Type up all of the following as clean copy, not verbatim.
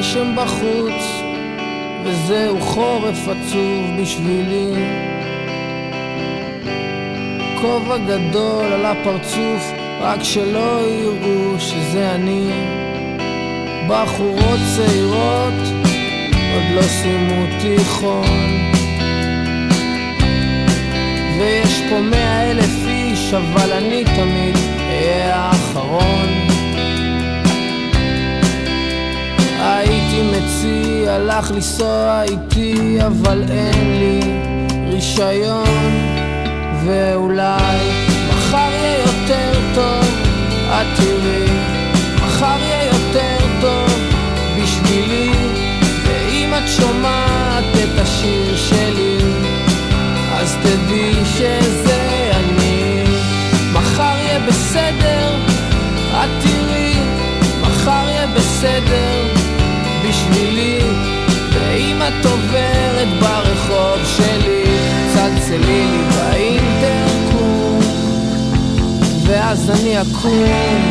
גשם בחוץ וזהו חורף עצוב בשבילי. כובע גדול על הפרצוף רק שלא יראו שזה אני. בחורות צעירות עוד לא סיימו תיכון, ויש פה 100,000 איש אבל אני תמיד אהיה האחרון. הייתי מציע לך לנסוע איתי אבל אין לי רישיון, ואולי מחר יהיה יותר טוב, את תראי, מחר יהיה יותר טוב בשבילי. ואם את שומעת את השיר שלי אז תדעי שזה אני. מחר יהיה בסדר, את תראי, מחר יהיה בסדר בשבילי. ואם את עוברת ברחוב שלי צלצלי לי באינטרקום, ואז אני אקום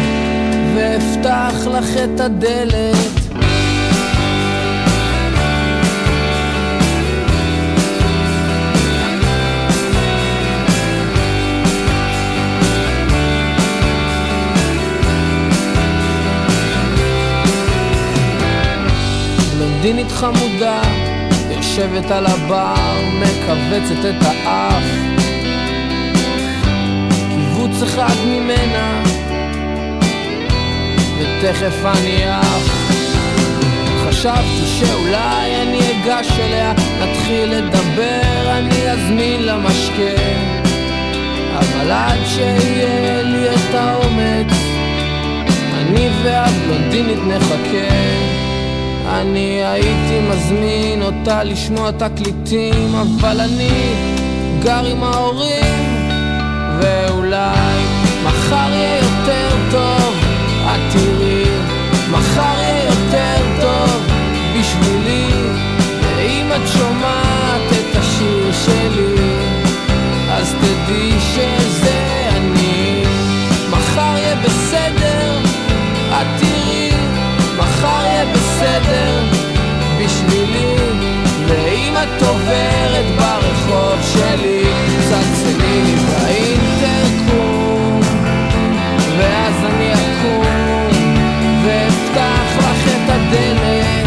ואפתח לך את הדלת. בלונדינית חמודה יושבת על הבר, מקבצת את האף, קיבוץ אחד ממנה ותכף אני אף. חשבתי שאולי אני אגש אליה, נתחיל לדבר, אני אזמין לה משקה, אבל עד שיהיה לי את האומץ אני והבלונדינית נחכה. אני הייתי מזמין אותה לשמוע תקליטים, אבל אני גר עם ההורים, ואולי מחר יהיה יותר טוב, את תראי, מחר יהיה יותר טוב בשבילי. ואם את שומעת את השיר שלי אז תדעי שזה אני. מחר יהיה בסדר, את תראי, מחר יהיה בסדר בשבילי. ואם את עוברת ברחוב שלי צלצלי לי באינטרקום, ואז אני אקום ואפתח לך את הדלת.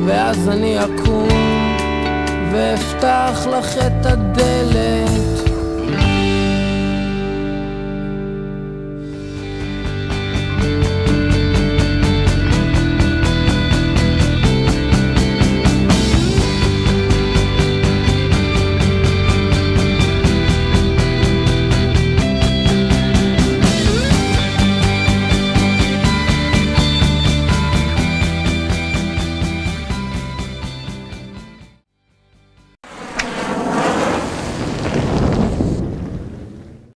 ואז אני אקום ואפתח לך את הדלת.